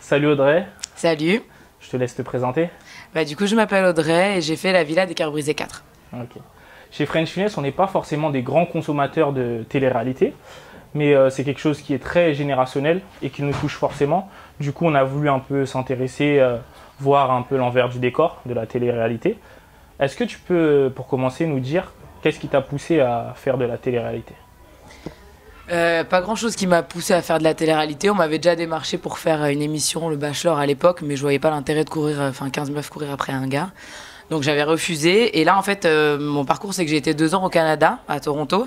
Salut Audrey, Salut. je te laisse te présenter. Du coup, je m'appelle Audrey et j'ai fait la Villa des Cœurs Brisés 4. Ok. Chez French Finesse, on n'est pas forcément des grands consommateurs de télé-réalité, mais c'est quelque chose qui est très générationnel et qui nous touche forcément. Du coup, on a voulu un peu s'intéresser, voir un peu l'envers du décor de la télé-réalité. Est-ce que tu peux, pour commencer, nous dire qu'est-ce qui t'a poussé à faire de la télé-réalité? Pas grand chose qui m'a poussé à faire de la télé-réalité. On m'avait déjà démarché pour faire une émission, Le Bachelor à l'époque, mais je voyais pas l'intérêt de courir, 15 meufs courir après un gars. Donc j'avais refusé. Et là, en fait, mon parcours, c'est que j'ai été 2 ans au Canada, à Toronto.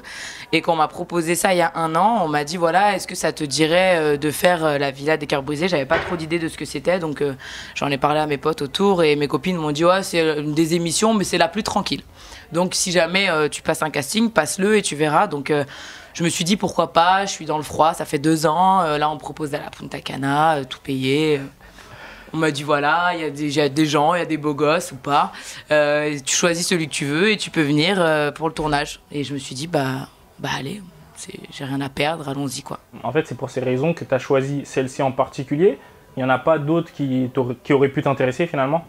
Et quand on m'a proposé ça il y a 1 an, on m'a dit voilà, est-ce que ça te dirait de faire la Villa des Cœurs Brisés? J'avais pas trop d'idée de ce que c'était, donc j'en ai parlé à mes potes autour et mes copines m'ont dit ouais, c'est une des émissions, mais c'est la plus tranquille. Donc si jamais tu passes un casting, passe-le et tu verras. Donc je me suis dit pourquoi pas, je suis dans le froid, ça fait 2 ans. Là, on me propose d'aller à Punta Cana, tout payé. On m'a dit voilà, il y a des gens, il y a des beaux gosses ou pas. Tu choisis celui que tu veux et tu peux venir pour le tournage. Et je me suis dit bah allez, j'ai rien à perdre, allons-y quoi. En fait, c'est pour ces raisons que tu as choisi celle-ci en particulier. Il n'y en a pas d'autres qui auraient pu t'intéresser finalement?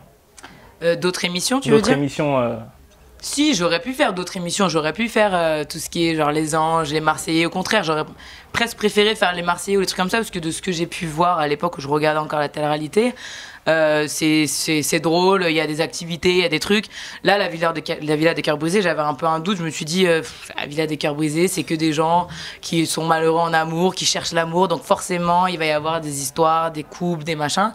D'autres émissions, tu veux dire? D'autres émissions Si, j'aurais pu faire d'autres émissions, j'aurais pu faire tout ce qui est genre Les Anges, les Marseillais. Au contraire, j'aurais presque préféré faire les Marseillais ou les trucs comme ça, parce que de ce que j'ai pu voir à l'époque où je regardais encore la télé-réalité, c'est drôle, il y a des activités, il y a des trucs. Là, la Villa des Cœurs Brisés, j'avais un peu un doute, je me suis dit, la Villa des Cœurs Brisés, c'est que des gens qui sont malheureux en amour, qui cherchent l'amour, donc forcément, il va y avoir des histoires, des couples, des machins.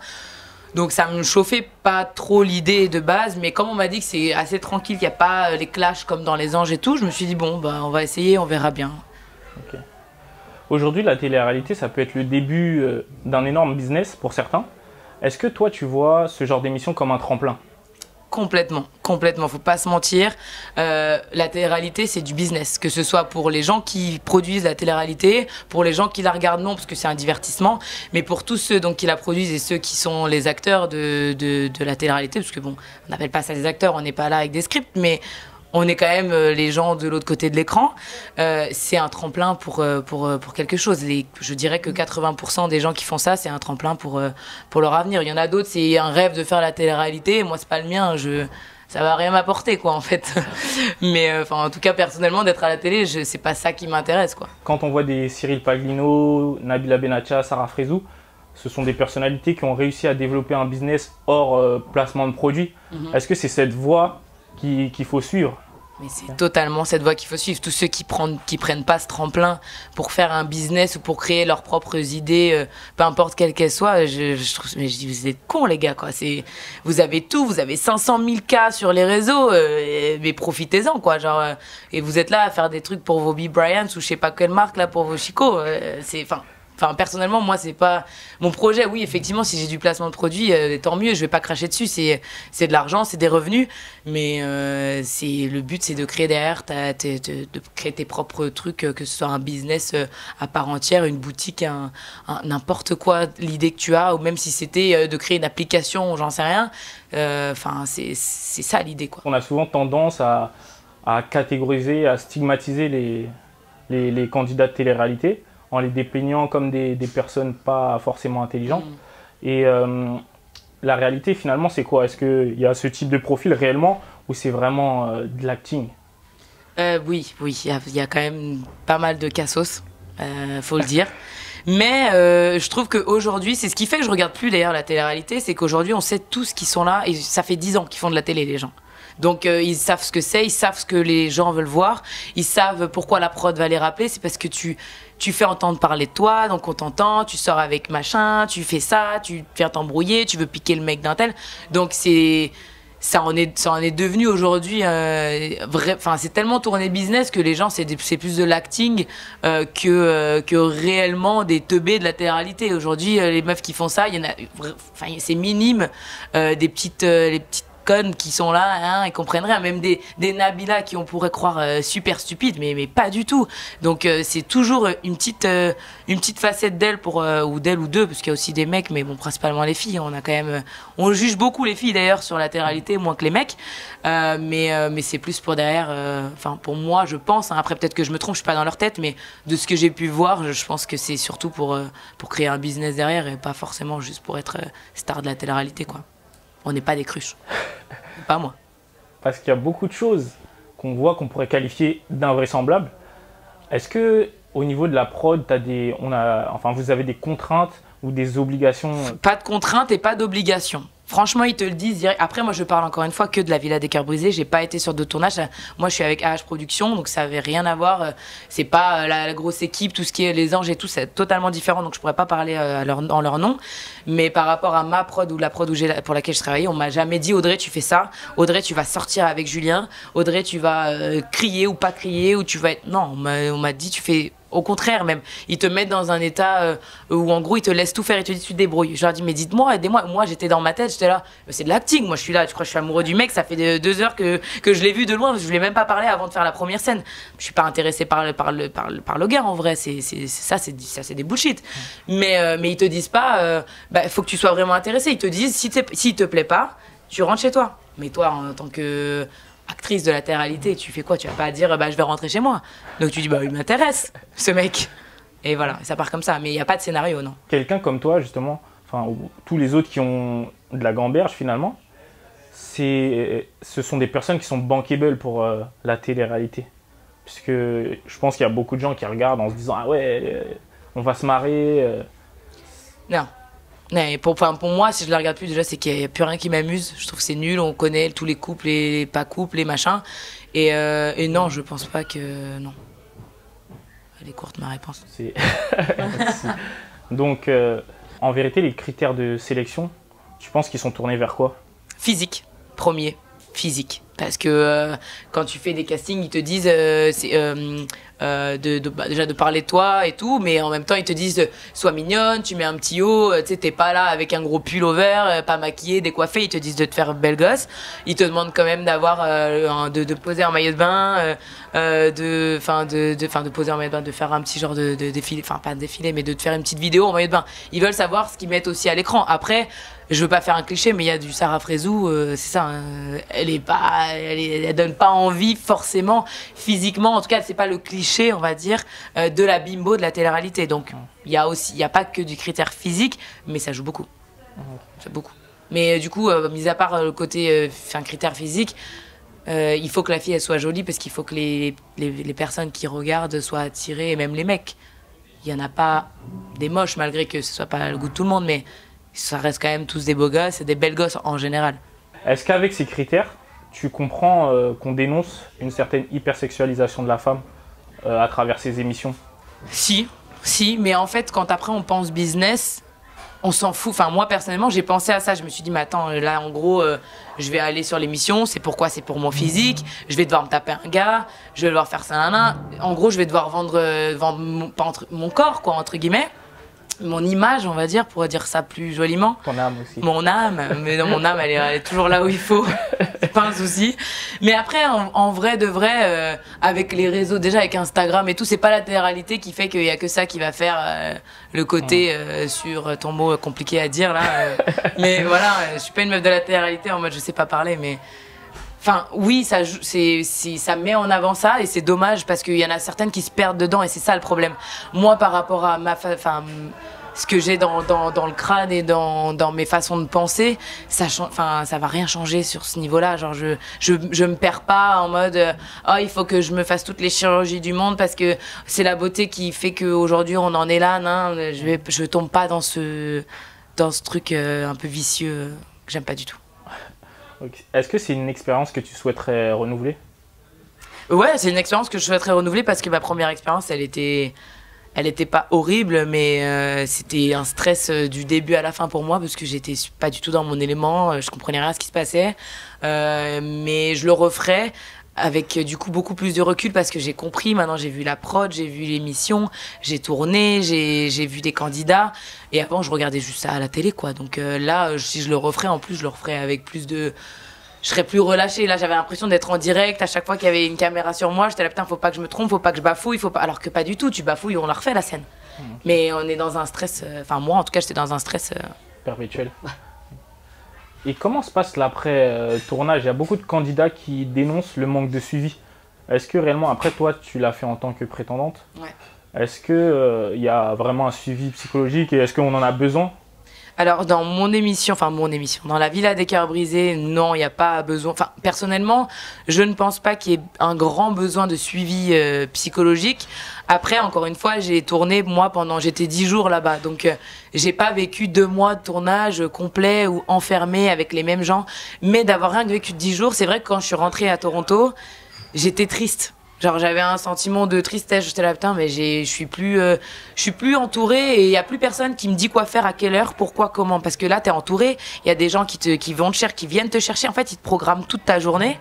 Donc ça me chauffait pas trop l'idée de base, mais comme on m'a dit que c'est assez tranquille, qu'il n'y a pas les clashs comme dans Les Anges et tout, je me suis dit bon, on va essayer, on verra bien. Ok. Aujourd'hui, la télé-réalité, ça peut être le début d'un énorme business pour certains. Est-ce que toi, tu vois ce genre d'émission comme un tremplin? Complètement, faut pas se mentir. La télé-réalité, c'est du business, que ce soit pour les gens qui produisent la télé-réalité, pour les gens qui la regardent, non, parce que c'est un divertissement, mais pour tous ceux donc, qui la produisent et ceux qui sont les acteurs de la télé-réalité, parce que bon, on n'appelle pas ça des acteurs, on n'est pas là avec des scripts, mais on est quand même les gens de l'autre côté de l'écran. C'est un tremplin pour quelque chose. Je dirais que 80% des gens qui font ça, c'est un tremplin pour leur avenir. Il y en a d'autres, c'est un rêve de faire la télé-réalité. Moi, c'est pas le mien. Ça va rien m'apporter, quoi, en fait. Mais en tout cas, personnellement, d'être à la télé, c'est pas ça qui m'intéresse, quoi. Quand on voit des Cyril Paglino, Nabila Benatia, Sarah Frézou, ce sont des personnalités qui ont réussi à développer un business hors placement de produits. Est-ce que c'est cette voie qu'il faut suivre? Mais c'est totalement cette voie qu'il faut suivre. Tous ceux qui prennent pas ce tremplin pour faire un business ou pour créer leurs propres idées, peu importe quelles qu'elles soient, mais je dis, vous êtes cons les gars, quoi. Vous avez tout, vous avez 500 000 cas sur les réseaux, mais profitez-en, quoi. Et vous êtes là à faire des trucs pour vos B. Bryant ou je sais pas quelle marque là pour vos Chico. Personnellement, moi, c'est pas mon projet. Oui, effectivement, si j'ai du placement de produits, tant mieux. Je vais pas cracher dessus. C'est de l'argent, c'est des revenus. Mais le but, c'est de créer derrière, de créer tes propres trucs, que ce soit un business à part entière, une boutique, n'importe quoi, l'idée que tu as, ou même si c'était de créer une application, j'en sais rien. C'est ça l'idée, quoi. On a souvent tendance à catégoriser, à stigmatiser les candidats de télé-réalité, en les dépeignant comme des personnes pas forcément intelligentes. Et la réalité, finalement, c'est quoi? Est-ce qu'il y a ce type de profil réellement ou c'est vraiment de l'acting? Oui, il y a quand même pas mal de cassos, faut le dire. Mais je trouve qu'aujourd'hui, c'est ce qui fait que je regarde plus d'ailleurs la télé-réalité, c'est qu'aujourd'hui, on sait tous qui sont là, et ça fait 10 ans qu'ils font de la télé, les gens. Donc ils savent ce que c'est, ils savent ce que les gens veulent voir, ils savent pourquoi la prod va les rappeler, c'est parce que tu fais entendre parler de toi, donc on t'entend, tu sors avec machin, tu fais ça, tu viens t'embrouiller, tu veux piquer le mec d'un tel. Donc ça en est devenu aujourd'hui c'est tellement tourné business que les gens c'est plus de l'acting que réellement des teubés de la télé-réalité. Aujourd'hui les meufs qui font ça, il y en a c'est minime, les petites connes qui sont là, hein, ils comprennent rien. Même des Nabila qui on pourrait croire super stupides, mais pas du tout. Donc c'est toujours une petite facette d'elle ou d'elle ou d'eux, parce qu'il y a aussi des mecs, mais bon, principalement les filles. On a quand même, on juge beaucoup les filles d'ailleurs sur la télé-réalité, moins que les mecs. Mais c'est plus pour derrière. Enfin, pour moi, je pense. Hein, après, peut-être que je me trompe, je suis pas dans leur tête, mais de ce que j'ai pu voir, je pense que c'est surtout pour créer un business derrière et pas forcément juste pour être star de la télé-réalité, quoi. On n'est pas des cruches. Pas moi. Parce qu'il y a beaucoup de choses qu'on voit qu'on pourrait qualifier d'invraisemblables. Est-ce que au niveau de la prod, vous avez des contraintes ou des obligations? Pas de contraintes et pas d'obligations. Franchement, ils te le disent direct. Après, moi, je parle encore une fois que de la Villa des Cœurs Brisés. J'ai pas été sur d'autres tournages. Moi, je suis avec AH Productions, donc ça avait rien à voir. C'est pas la grosse équipe, tout ce qui est les anges et tout, c'est totalement différent. Donc, je pourrais pas parler en leur nom. Mais par rapport à ma prod ou la prod pour laquelle je travaillais, on m'a jamais dit Audrey, tu fais ça. Audrey, tu vas sortir avec Julien. Audrey, tu vas crier ou pas crier ou tu vas être. Non, on m'a dit tu fais. Au contraire, même, ils te mettent dans un état où en gros ils te laissent tout faire et te disent tu te débrouilles. Je leur dis mais dites-moi, aidez-moi. Moi j'étais dans ma tête, j'étais là, c'est de l'acting. Moi je suis là, tu crois que je suis amoureux du mec, ça fait 2 heures que je l'ai vu de loin, je voulais même pas parler avant de faire la première scène. Je suis pas intéressée par le gars en vrai, c'est des bullshit. Mais ils te disent pas, faut que tu sois vraiment intéressé. Ils te disent s'il te plaît pas, tu rentres chez toi. Mais toi en tant que actrice de la télé-réalité, tu fais quoi? Tu vas pas dire je vais rentrer chez moi. Donc tu dis il m'intéresse ce mec. Et voilà, ça part comme ça. Mais il n'y a pas de scénario, non. Quelqu'un comme toi justement, ou tous les autres qui ont de la gamberge finalement, ce sont des personnes qui sont bankable pour la télé-réalité. Puisque je pense qu'il y a beaucoup de gens qui regardent en se disant ah ouais, on va se marrer. Non. Mais pour moi, si je la regarde plus, déjà, c'est qu'il n'y a plus rien qui m'amuse. Je trouve que c'est nul. On connaît tous les couples, les pas couples, les machins. Et non, je pense pas que. Non. Elle est courte, ma réponse. Donc, en vérité, les critères de sélection, tu penses qu'ils sont tournés vers quoi? Physique, premier. Physique. Parce que quand tu fais des castings, ils te disent déjà de parler de toi et tout, mais en même temps ils te disent sois mignonne, tu mets un petit haut, tu sais, t'es pas là avec un gros pull over, pas maquillée, décoiffée, ils te disent de te faire belle gosse, ils te demandent quand même d'avoir de poser en maillot de bain, de poser en maillot de bain, de faire un petit genre de défilé, enfin pas de défilé, mais de te faire une petite vidéo en maillot de bain. Ils veulent savoir ce qu'ils mettent aussi à l'écran. Après, je veux pas faire un cliché, mais il y a du Sarah Frézou, c'est ça, hein, elle donne pas envie forcément physiquement, en tout cas c'est pas le cliché on va dire de la bimbo de la télé-réalité. Donc il y a pas que du critère physique, mais ça joue beaucoup. Ça beaucoup. Mais du coup mis à part le côté critère physique, il faut que la fille elle soit jolie parce qu'il faut que les personnes qui regardent soient attirées, et même les mecs. Il y en a pas des moches malgré que ce soit pas le goût de tout le monde, mais ça reste quand même tous des beaux gosses et des belles gosses en général. Est-ce qu'avec ces critères, tu comprends qu'on dénonce une certaine hypersexualisation de la femme à travers ces émissions? Si, mais en fait, quand après on pense business, on s'en fout. Enfin, moi personnellement, j'ai pensé à ça. Je me suis dit, mais attends, là en gros, je vais aller sur l'émission. C'est pourquoi? C'est pour mon physique. Je vais devoir me taper un gars. Je vais devoir faire ça, nana. En gros, je vais devoir vendre mon corps, quoi, entre guillemets. Mon image, on va dire, pour dire ça plus joliment. Ton âme aussi. Mon âme, mais non, mon âme, elle est toujours là où il faut. C'est pas un souci. Mais après, en vrai de vrai, avec les réseaux, déjà avec Instagram et tout, c'est pas la télé-réalité qui fait qu'il y a que ça qui va faire le côté sur ton mot compliqué à dire là. Mais voilà, je suis pas une meuf de la télé-réalité en mode je sais pas parler, mais. Enfin, oui, ça met en avant ça et c'est dommage parce qu'il y en a certaines qui se perdent dedans et c'est ça le problème. Moi, par rapport à ce que j'ai dans le crâne et dans mes façons de penser, ça va rien changer sur ce niveau-là. Genre, je me perds pas en mode il faut que je me fasse toutes les chirurgies du monde parce que c'est la beauté qui fait qu'aujourd'hui on en est là. Non, je tombe pas dans ce truc un peu vicieux que j'aime pas du tout. Okay. Est-ce que c'est une expérience que tu souhaiterais renouveler? Ouais, c'est une expérience que je souhaiterais renouveler parce que ma première expérience, elle était pas horrible, mais c'était un stress du début à la fin pour moi parce que j'étais pas du tout dans mon élément, je comprenais rien à ce qui se passait. Mais je le referais avec du coup beaucoup plus de recul parce que j'ai compris, maintenant j'ai vu la prod, j'ai vu l'émission, j'ai tourné, j'ai vu des candidats et avant je regardais juste ça à la télé quoi. Donc là si je le referais en plus je le referais avec plus de je serais plus relâchée. Là, j'avais l'impression d'être en direct. À chaque fois qu'il y avait une caméra sur moi, j'étais là, putain, faut pas que je me trompe, faut pas que je bafouille, faut pas. Alors que pas du tout, tu bafouilles, on la refait la scène. Mais on est dans un stress. Enfin, moi, en tout cas, j'étais dans un stress. Perpétuel. Et comment se passe l'après-tournage? Il y a beaucoup de candidats qui dénoncent le manque de suivi. Est-ce que réellement, après toi, tu l'as fait en tant que prétendante? Ouais. Est-ce que y a vraiment un suivi psychologique et est-ce qu'on en a besoin? Alors, dans mon émission, dans la Villa des Cœurs Brisés, non, il n'y a pas besoin. Enfin, personnellement, je ne pense pas qu'il y ait un grand besoin de suivi psychologique. Après, encore une fois, j'ai tourné, moi, j'étais 10 jours là-bas. Donc, j'ai pas vécu 2 mois de tournage complet ou enfermé avec les mêmes gens. Mais d'avoir rien que vécu 10 jours, c'est vrai que quand je suis rentrée à Toronto, j'étais triste. Genre, j'avais un sentiment de tristesse, j'étais là, putain, mais je suis plus entourée et il y a plus personne qui me dit quoi faire, à quelle heure, pourquoi, comment. Parce que là, t'es entouré, il y a des gens qui viennent te chercher, en fait, ils te programment toute ta journée.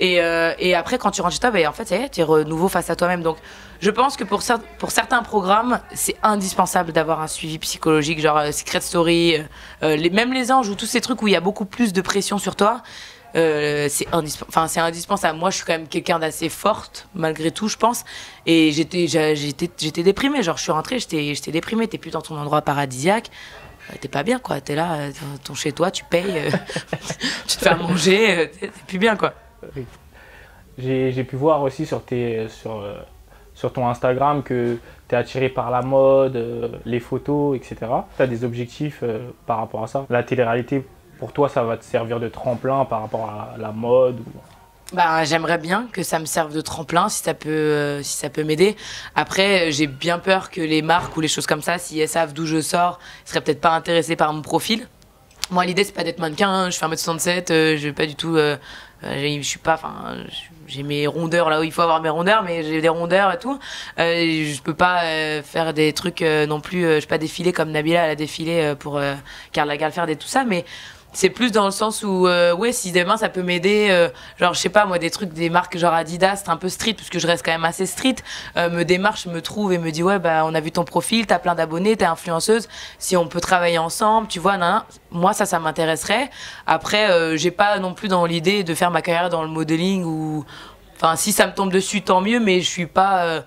Et après, quand tu rentres chez toi, en fait, ça y est, tu es nouveau face à toi-même. Donc, je pense que pour certains programmes, c'est indispensable d'avoir un suivi psychologique, genre Secret Story, même les Anges ou tous ces trucs où il y a beaucoup plus de pression sur toi. C'est indispensable. Moi, je suis quand même quelqu'un d'assez forte, malgré tout, je pense. Et j'étais déprimée. Genre, je suis rentrée, j'étais déprimée. T'es plus dans ton endroit paradisiaque. T'es pas bien, quoi. T'es là, ton chez toi, tu payes, tu te fais à manger, t'es plus bien, quoi. J'ai pu voir aussi sur ton Instagram que tu es attiré par la mode, les photos, etc. Tu as des objectifs par rapport à ça? La télé-réalité, pour toi, ça va te servir de tremplin par rapport à la mode Bah, j'aimerais bien que ça me serve de tremplin, si ça peut m'aider. Après, j'ai bien peur que les marques ou les choses comme ça, si elles savent d'où je sors, ils seraient peut-être pas intéressés par mon profil. Moi, l'idée, c'est pas d'être mannequin, hein. Je fais 1m67, je vais pas du tout... je suis pas... Enfin, j'ai mes rondeurs là où il faut avoir mes rondeurs, mais j'ai des rondeurs et tout. Je peux pas faire des trucs non plus... je peux pas défiler comme Nabila, elle a défilé pour Karl Lagerfeld et tout ça, mais... C'est plus dans le sens où, ouais, si demain ça peut m'aider, genre, je sais pas, moi, des marques genre Adidas, c'est un peu street, parce que je reste quand même assez street, me démarche, me trouve et me dit, ouais, bah, on a vu ton profil, t'as plein d'abonnés, t'es influenceuse, si on peut travailler ensemble, tu vois, nan. Moi, ça m'intéresserait. Après, j'ai pas non plus dans l'idée de faire ma carrière dans le modeling ou, enfin, si ça me tombe dessus, tant mieux, mais je suis pas,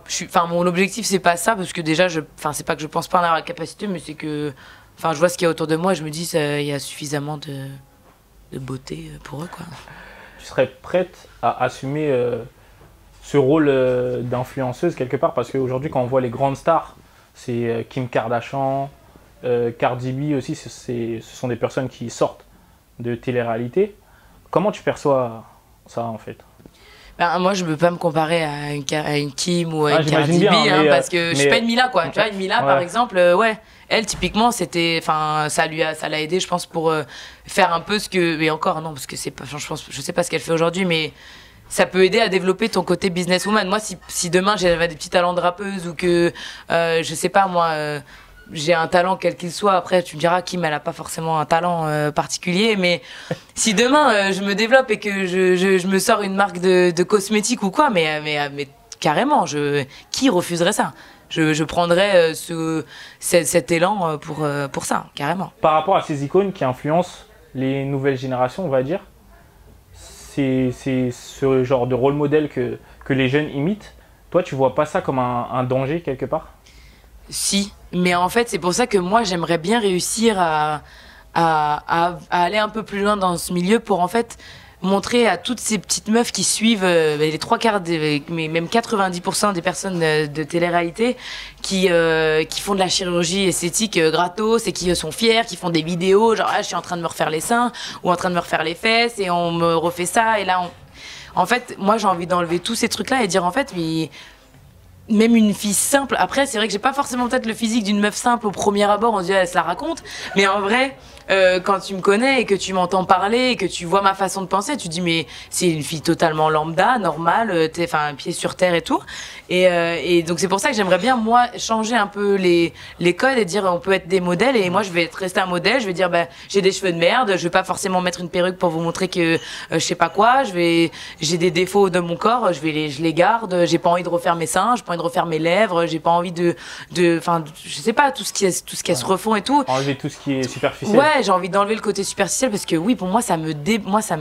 enfin, mon objectif, c'est pas ça, parce que déjà, c'est pas que je pense pas en avoir la capacité, mais c'est que, enfin, je vois ce qu'il y a autour de moi et je me dis il y a suffisamment de beauté pour eux, quoi. Tu serais prête à assumer ce rôle d'influenceuse quelque part? Parce qu'aujourd'hui, quand on voit les grandes stars, c'est Kim Kardashian, Cardi B aussi, ce sont des personnes qui sortent de télé-réalité. Comment tu perçois ça, en fait? Ben, moi, je ne peux pas me comparer à une Kim ou à une Cardi B, bien, hein, parce que je suis pas une Mila, quoi. Tu vois, une Mila, ouais. par exemple, ouais. Elle, typiquement, c'était, enfin, ça l'a aidé, je pense, pour faire un peu ce que, mais encore, non, parce que c'est pas, je sais pas ce qu'elle fait aujourd'hui, mais ça peut aider à développer ton côté businesswoman. Moi, si demain j'avais des petits talents de rappeuse ou que, je sais pas, moi, j'ai un talent quel qu'il soit, après tu me diras Kim elle a pas forcément un talent particulier, mais si demain je me développe et que je me sors une marque de cosmétiques ou quoi, mais carrément, qui refuserait ça? Je prendrais cet élan pour ça, carrément. Par rapport à ces icônes qui influencent les nouvelles générations, on va dire, c'est ce genre de rôle modèle que les jeunes imitent. Toi, tu vois pas ça comme un danger quelque part? Si, mais en fait, c'est pour ça que moi, j'aimerais bien réussir à aller un peu plus loin dans ce milieu pour en fait montrer à toutes ces petites meufs qui suivent les 3/4, mais même 90% des personnes de télé-réalité qui font de la chirurgie esthétique gratos et qui sont fiers, qui font des vidéos, genre, ah, je suis en train de me refaire les seins ou en train de me refaire les fesses et on me refait ça et là, en fait, moi, j'ai envie d'enlever tous ces trucs-là et dire, en fait, mais même une fille simple, après c'est vrai que j'ai pas forcément peut-être le physique d'une meuf simple au premier abord, on se dit elle se la raconte, mais en vrai quand tu me connais et que tu m'entends parler et que tu vois ma façon de penser, tu te dis mais c'est une fille totalement lambda, normale, enfin pied sur terre et tout, et donc c'est pour ça que j'aimerais bien moi changer un peu les codes et dire on peut être des modèles et moi je vais rester un modèle, je vais dire bah j'ai des cheveux de merde, je vais pas forcément mettre une perruque pour vous montrer que je sais pas quoi, j'ai des défauts de mon corps, je les garde, j'ai pas envie de refaire mes seins, j'ai pas envie de refaire mes lèvres, j'ai pas envie enfin je sais pas tout ce qui se refond et tout. Enlever tout ce qui est superficiel. Ouais, ouais, j'ai envie d'enlever le côté superficiel parce que oui, pour moi, ça me dépasse.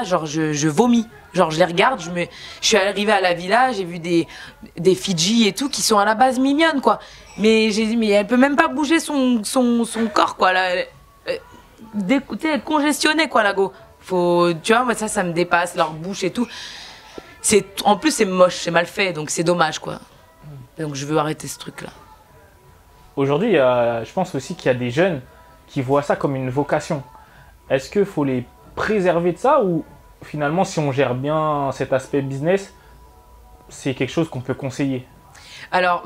Genre, je vomis. Genre, je les regarde, je suis arrivée à la villa, j'ai vu des Fidji et tout qui sont à la base mignonnes, quoi. Mais j'ai dit, mais elle peut même pas bouger son corps, quoi. Là, elle est congestionnée, quoi, la go. Tu vois, moi, ça me dépasse, leur bouche et tout. En plus, c'est moche, c'est mal fait, donc c'est dommage, quoi. Donc, je veux arrêter ce truc-là. Aujourd'hui, je pense aussi qu'il y a des jeunes qui voient ça comme une vocation. Est-ce qu'il faut les préserver de ça ou finalement, si on gère bien cet aspect business, c'est quelque chose qu'on peut conseiller? Alors,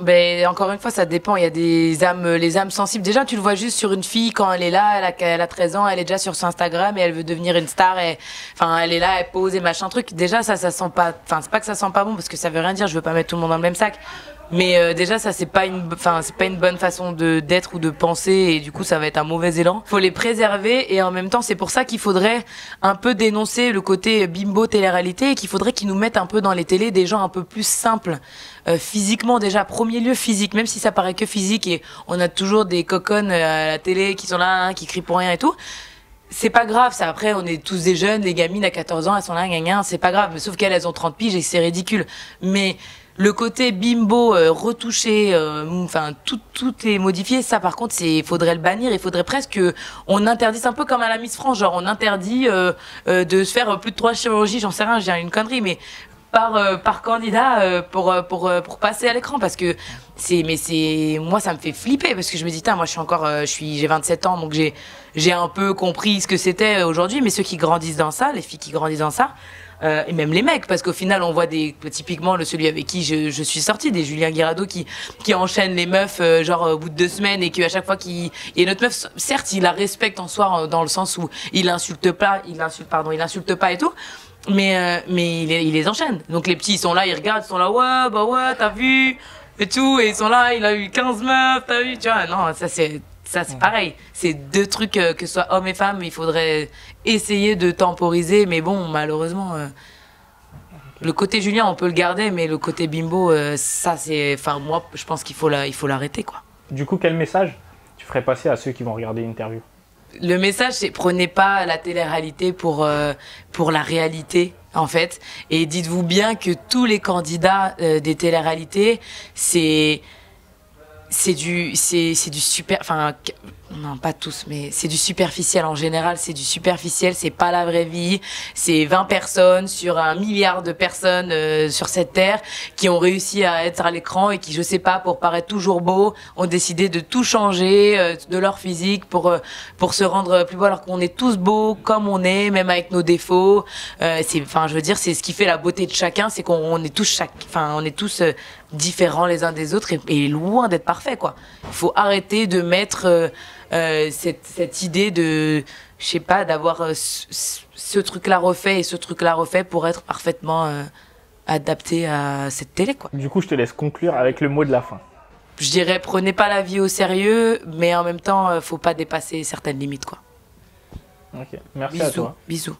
encore une fois, ça dépend. Il y a les âmes sensibles. Déjà, tu le vois juste sur une fille quand elle est là, elle a 13 ans, elle est déjà sur son Instagram et elle veut devenir une star. Elle est là, elle pose et machin truc. Déjà, ça sent pas. Enfin, c'est pas que ça sent pas bon parce que ça veut rien dire. Je veux pas mettre tout le monde dans le même sac. Mais déjà, ça c'est pas une bonne façon d'être ou de penser et du coup, ça va être un mauvais élan. Faut les préserver et en même temps, c'est pour ça qu'il faudrait un peu dénoncer le côté bimbo télé-réalité et qu'il faudrait qu'ils nous mettent un peu dans les télés des gens un peu plus simples. Physiquement déjà, premier lieu physique, même si ça paraît que physique et on a toujours des coconnes à la télé qui sont là, qui crient pour rien et tout. C'est pas grave, ça. Après, on est tous des jeunes, les gamines à 14 ans, elles sont là, c'est pas grave. Mais sauf qu'elles, elles ont 30 piges et c'est ridicule. Mais le côté bimbo retouché, tout est modifié. Ça, par contre, faudrait le bannir. Il faudrait presque on interdise un peu comme à la Miss France, genre on interdit de se faire plus de 3 chirurgies. J'en sais rien, j'ai une connerie, mais par candidat pour passer à l'écran parce que moi ça me fait flipper parce que je me dis moi j'ai 27 ans donc j'ai un peu compris ce que c'était aujourd'hui, mais ceux qui grandissent dans ça, les filles qui grandissent dans ça et même les mecs, parce qu'au final on voit typiquement celui avec qui je suis sortie, des Julien Guirado qui enchaîne les meufs au bout de 2 semaines et qu'à chaque fois et notre meuf, certes il la respecte en soi dans le sens où il insulte pas et tout. Mais il les enchaîne. Donc les petits, ils sont là, ils regardent, ils sont là, ouais, t'as vu et tout, et ils sont là, il a eu 15 meufs, t'as vu, tu vois. Non, ça c'est pareil. C'est 2 trucs, que ce soit hommes et femmes, il faudrait essayer de temporiser, mais bon, malheureusement, le côté Julien, on peut le garder, mais le côté bimbo, moi, je pense qu'il faut l'arrêter, quoi. Du coup, quel message tu ferais passer à ceux qui vont regarder l'interview? Le message, c'est prenez pas la télé-réalité pour la réalité, en fait. Et dites-vous bien que tous les candidats des télé-réalités, c'est du super, non pas tous, mais c'est du superficiel en général, c'est du superficiel, c'est pas la vraie vie, c'est 20 personnes sur 1 milliard de personnes sur cette terre qui ont réussi à être à l'écran et qui, je sais pas, pour paraître toujours beaux, ont décidé de tout changer de leur physique pour se rendre plus beau alors qu'on est tous beaux comme on est, même avec nos défauts. Je veux dire, c'est ce qui fait la beauté de chacun, c'est qu'on est tous différents les uns des autres et loin d'être parfait, quoi. Il faut arrêter de mettre cette idée de, je sais pas, d'avoir ce truc-là refait et ce truc-là refait pour être parfaitement adapté à cette télé, quoi. Du coup, je te laisse conclure avec le mot de la fin. Je dirais, prenez pas la vie au sérieux, mais en même temps, faut pas dépasser certaines limites, quoi. Ok, merci à toi. Bisous.